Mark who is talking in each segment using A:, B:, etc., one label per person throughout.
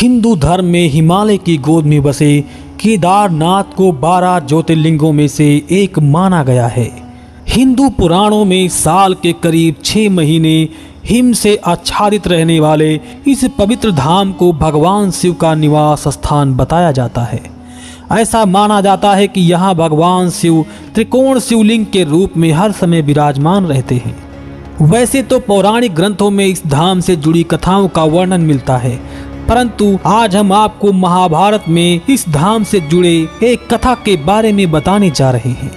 A: हिंदू धर्म में हिमालय की गोद में बसे केदारनाथ को 12 ज्योतिर्लिंगों में से एक माना गया है। हिंदू पुराणों में साल के करीब 6 महीने हिम से आच्छादित रहने वाले इस पवित्र धाम को भगवान शिव का निवास स्थान बताया जाता है। ऐसा माना जाता है कि यहाँ भगवान शिव त्रिकोण शिवलिंग के रूप में हर समय विराजमान रहते हैं। वैसे तो पौराणिक ग्रंथों में इस धाम से जुड़ी कथाओं का वर्णन मिलता है, परंतु आज हम आपको महाभारत में इस धाम से जुड़े एक कथा के बारे में बताने जा रहे हैं,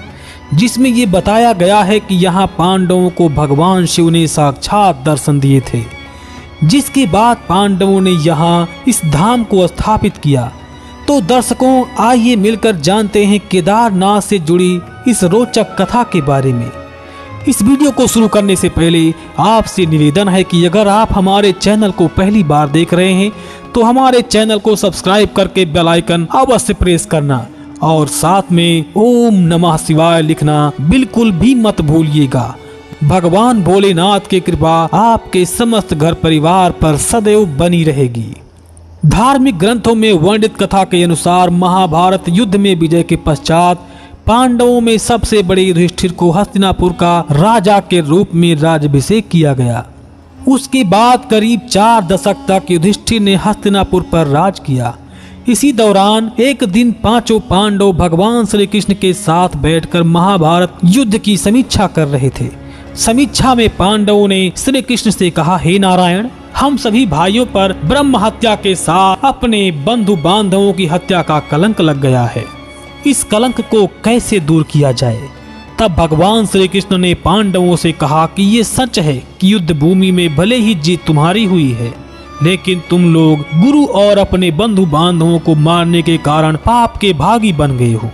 A: जिसमें ये बताया गया है कि यहाँ पांडवों को भगवान शिव ने साक्षात दर्शन दिए थे, जिसके बाद पांडवों ने यहाँ इस धाम को स्थापित किया। तो दर्शकों, आइए मिलकर जानते हैं केदारनाथ से जुड़ी इस रोचक कथा के बारे में। इस वीडियो को शुरू करने से पहले आपसे निवेदन है कि अगर आप हमारे चैनल को पहली बार देख रहे हैं तो हमारे चैनल को सब्सक्राइब करके बेल आइकन अवश्य प्रेस करना और साथ में ओम नमः शिवाय लिखना बिल्कुल भी मत भूलिएगा। भगवान भोलेनाथ की कृपा आपके समस्त घर परिवार पर सदैव बनी रहेगी। धार्मिक ग्रंथों में वर्णित कथा के अनुसार महाभारत युद्ध में विजय के पश्चात पांडवों में सबसे बड़े युधिष्ठिर को हस्तिनापुर का राजा के रूप में राज्याभिषेक किया गया। उसके बाद करीब 4 दशक तक युधिष्ठिर ने हस्तिनापुर पर राज किया। इसी दौरान एक दिन पांचों पांडव भगवान श्री कृष्ण के साथ बैठकर महाभारत युद्ध की समीक्षा कर रहे थे। समीक्षा में पांडवों ने श्री कृष्ण से कहा, हे नारायण, हम सभी भाइयों पर ब्रह्म हत्या के साथ अपने बंधु बांधवों की हत्या का कलंक लग गया है। इस कलंक को कैसे दूर किया जाए? तब भगवान श्री कृष्ण ने पांडवों से कहा कि ये सच है कि युद्ध भूमि में भले ही जीत तुम्हारी हुई है, लेकिन तुम लोग गुरु और अपने बंधु बांधवों को मारने के कारण पाप के भागी बन गए हो।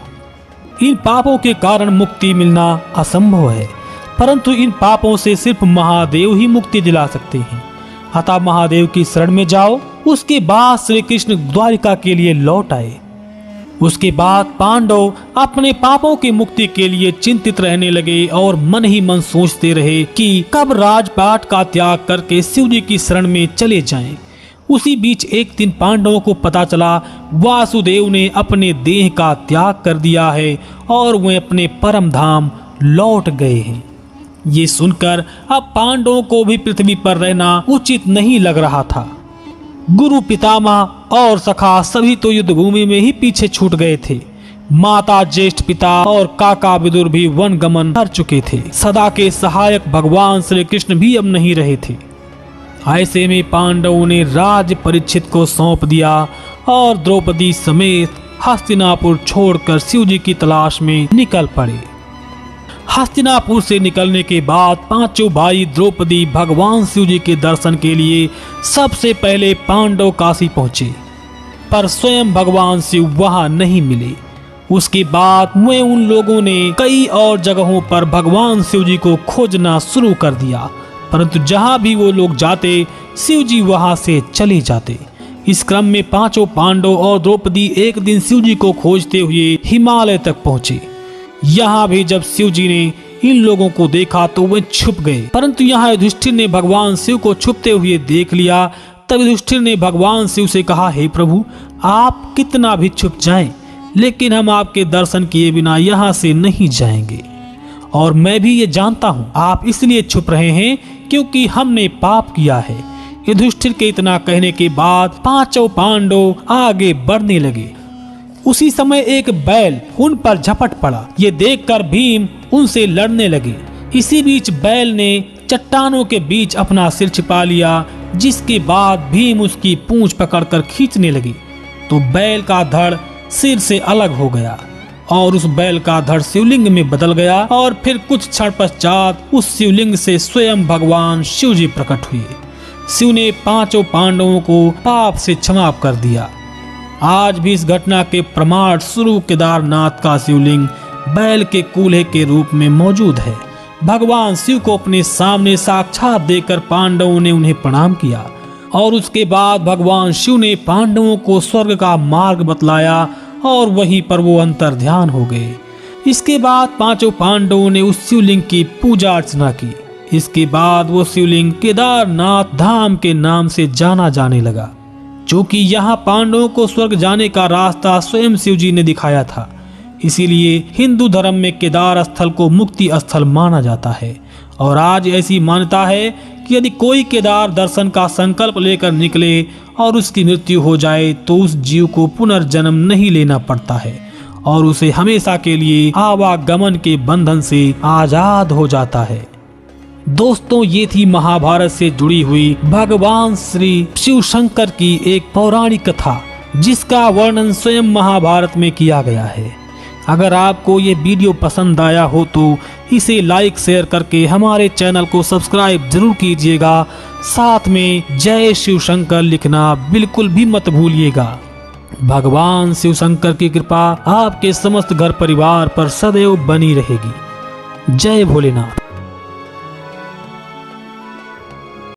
A: इन पापों के कारण मुक्ति मिलना असंभव है, परंतु इन पापों से सिर्फ महादेव ही मुक्ति दिला सकते हैं। अतः महादेव की शरण में जाओ। उसके बाद श्री कृष्ण द्वारिका के लिए लौट आए। उसके बाद पांडव अपने पापों की मुक्ति के लिए चिंतित रहने लगे और मन ही मन सोचते रहे कि कब राजपाट का त्याग करके शिव जी की शरण में चले जाएं। उसी बीच एक दिन पांडवों को पता चला वासुदेव ने अपने देह का त्याग कर दिया है और वे अपने परम धाम लौट गए हैं। ये सुनकर अब पांडवों को भी पृथ्वी पर रहना उचित नहीं लग रहा था। गुरु, पितामह और सखा सभी तो युद्ध भूमि में ही पीछे छूट गए थे। माता, ज्येष्ठ पिता और काका विदुर भी वन गमन कर चुके थे। सदा के सहायक भगवान श्री कृष्ण भी अब नहीं रहे थे। ऐसे में पांडवों ने राज्य परीक्षित को सौंप दिया और द्रौपदी समेत हस्तिनापुर छोड़कर शिव जी की तलाश में निकल पड़े। हस्तिनापुर से निकलने के बाद पांचों भाई द्रौपदी भगवान शिव जी के दर्शन के लिए सबसे पहले पांडव काशी पहुंचे, पर स्वयं भगवान शिव वहां नहीं मिले। उसके बाद वे उन लोगों ने कई और जगहों पर भगवान शिव जी को खोजना शुरू कर दिया, परंतु जहां भी वो लोग जाते शिव जी वहां से चले जाते। इस क्रम में पांचों पांडव और द्रौपदी एक दिन शिव जी को खोजते हुए हिमालय तक पहुंचे। यहाँ भी जब शिव जी ने इन लोगों को देखा तो वे छुप गए, परंतु यहाँ युधिष्ठिर ने भगवान शिव को छुपते हुए देख लिया। तब युधिष्ठिर ने भगवान शिव से कहा, हे प्रभु, आप कितना भी छुप जाएं, लेकिन हम आपके दर्शन किए बिना यहाँ से नहीं जाएंगे। और मैं भी ये जानता हूँ आप इसलिए छुप रहे हैं क्योंकि हमने पाप किया है। युधिष्ठिर के इतना कहने के बाद पांचों पांडव आगे बढ़ने लगे। उसी समय एक बैल उन पर झपट पड़ा। ये देखकर भीम उनसे लड़ने लगे। इसी बीच बैल ने चट्टानों के बीच अपना सिर छिपा लिया, जिसके बाद भीम उसकी पूंछ पकड़कर खींचने लगी तो बैल का धड़ सिर से अलग हो गया और उस बैल का धड़ शिवलिंग में बदल गया। और फिर कुछ क्षण पश्चात उस शिवलिंग से स्वयं भगवान शिव जी प्रकट हुए। शिव ने पांचों पांडवों को पाप से क्षमा कर दिया। आज भी इस घटना के प्रमाण स्वरूप केदारनाथ का शिवलिंग बैल के कूल्हे के रूप में मौजूद है। भगवान शिव को अपने सामने साक्षात देखकर पांडवों ने उन्हें प्रणाम किया और उसके बाद भगवान शिव ने पांडवों को स्वर्ग का मार्ग बतलाया और वहीं पर वो अंतर ध्यान हो गए। इसके बाद पांचों पांडवों ने उस शिवलिंग की पूजा अर्चना की। इसके बाद वो शिवलिंग केदारनाथ धाम के नाम से जाना जाने लगा। चूंकि यहाँ पांडवों को स्वर्ग जाने का रास्ता स्वयं शिव जी ने दिखाया था, इसीलिए हिंदू धर्म में केदार स्थल को मुक्ति स्थल माना जाता है। और आज ऐसी मान्यता है कि यदि कोई केदार दर्शन का संकल्प लेकर निकले और उसकी मृत्यु हो जाए तो उस जीव को पुनर्जन्म नहीं लेना पड़ता है और उसे हमेशा के लिए आवागमन के बंधन से आजाद हो जाता है। दोस्तों, ये थी महाभारत से जुड़ी हुई भगवान श्री शिव शंकर की एक पौराणिक कथा, जिसका वर्णन स्वयं महाभारत में किया गया है। अगर आपको ये वीडियो पसंद आया हो तो इसे लाइक शेयर करके हमारे चैनल को सब्सक्राइब जरूर कीजिएगा। साथ में जय शिव शंकर लिखना बिल्कुल भी मत भूलिएगा। भगवान शिव शंकर की कृपा आपके समस्त घर परिवार पर सदैव बनी रहेगी। जय भोलेनाथ।